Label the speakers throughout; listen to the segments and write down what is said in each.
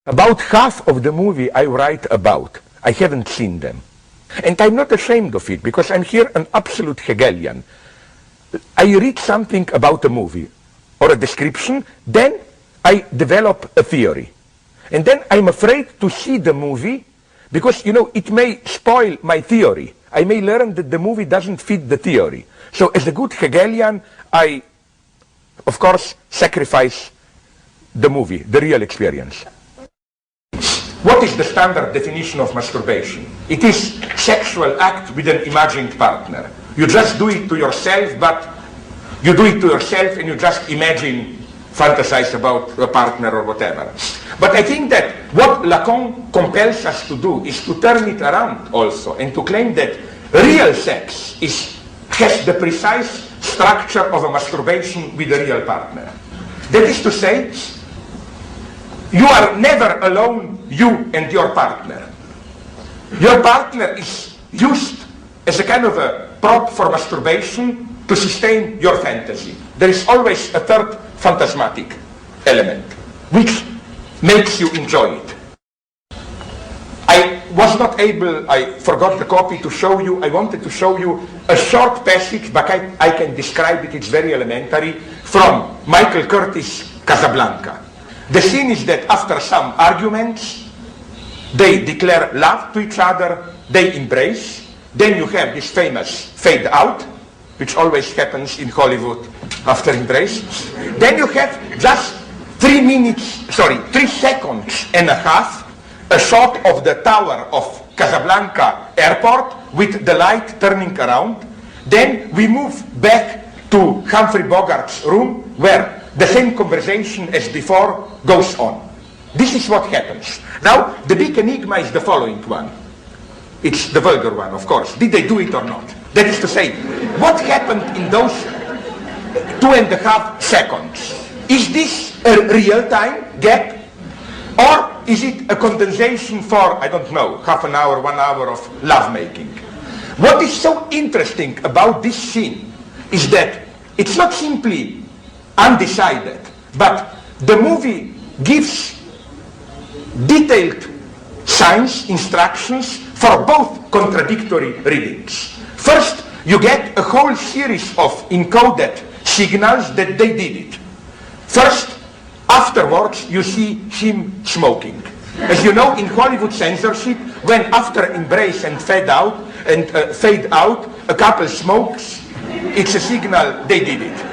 Speaker 1: About half of the movie I write about, I haven't seen them. And I'm not ashamed of it, because I'm here an absolute Hegelian. I read something about a movie, or a description, then I develop a theory. And then I'm afraid to see the movie, because, you know, it may spoil my theory. I may learn that the movie doesn't fit the theory. So as a good Hegelian, I, of course, sacrifice the movie, the real experience. What is the standard definition of masturbation? It is sexual act with an imagined partner. You just do it to yourself, but you do it to yourself and you just imagine, fantasize about a partner or whatever. But I think that what Lacan compels us to do is to turn it around also and to claim that real sex has the precise structure of a masturbation with a real partner. That is to say, you are never alone, you and your partner. Your partner is used as a kind of a prop for masturbation to sustain your fantasy. There is always a third phantasmatic element, which makes you enjoy it. I was not able, I forgot the copy to show you. I wanted to show you a short passage, but I can describe it, it's very elementary, from Michael Curtis' Casablanca. The scene is that after some arguments, they declare love to each other, they embrace, then you have this famous fade out, which always happens in Hollywood after embrace. Then you have just 3 seconds and a half, a shot of the tower of Casablanca airport with the light turning around. Then we move back to Humphrey Bogart's room where the same conversation as before goes on. This is what happens. Now, the big enigma is the following one. It's the vulgar one, of course. Did they do it or not? That is to say, what happened in those 2.5 seconds? Is this a real-time gap? Or is it a condensation for, I don't know, half an hour, 1 hour of lovemaking? What is so interesting about this scene is that it's not simply undecided, but the movie gives detailed signs, instructions for both contradictory readings. First, you get a whole series of encoded signals that they did it. First, afterwards, you see him smoking. As you know, in Hollywood censorship, when after embrace and fade out, a couple smokes, it's a signal they did it.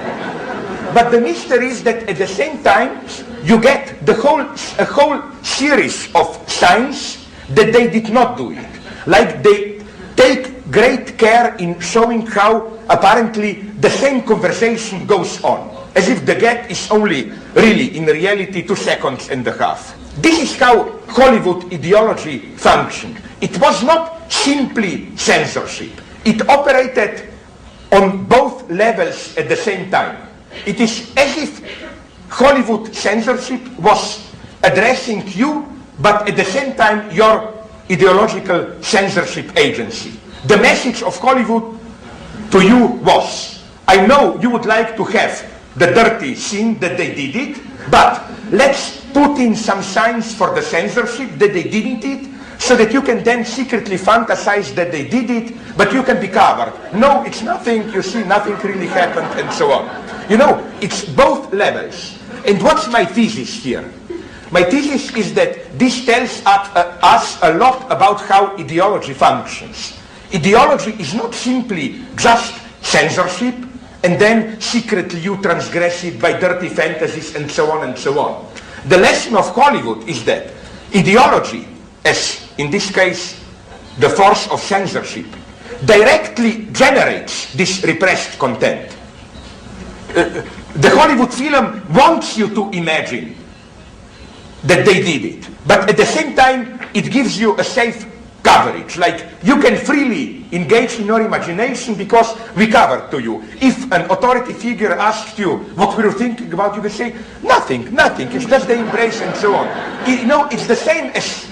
Speaker 1: But the mystery is that at the same time, you get a whole series of signs that they did not do it. Like they take great care in showing how apparently the same conversation goes on, as if the gap is only really, in reality, 2.5 seconds. This is how Hollywood ideology functioned. It was not simply censorship. It operated on both levels at the same time. It is as if Hollywood censorship was addressing you, but at the same time your ideological censorship agency. The message of Hollywood to you was, I know you would like to have the dirty scene that they did it, but let's put in some signs for the censorship that they didn't it, so that you can then secretly fantasize that they did it, but you can be covered. No, it's nothing, you see, nothing really happened, and so on. You know, it's both levels. And what's my thesis here? My thesis is that this tells us a lot about how ideology functions. Ideology is not simply just censorship, and then secretly you transgress it by dirty fantasies, and so on and so on. The lesson of Hollywood is that ideology, as in this case the force of censorship, directly generates this repressed content. The Hollywood film wants you to imagine that they did it, but at the same time it gives you a safe coverage, like you can freely engage in your imagination because we covered to you. If an authority figure asked you what were you thinking about, you would say nothing, it's just the embrace and so on. You know, it's the same as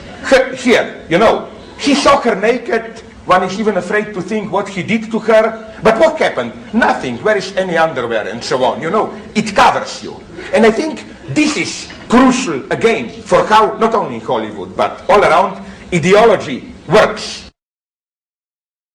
Speaker 1: here, you know, he saw her naked, one is even afraid to think what he did to her, but what happened? Nothing, where is any underwear and so on, you know, it covers you. And I think this is crucial again for how not only in Hollywood but all around ideology works.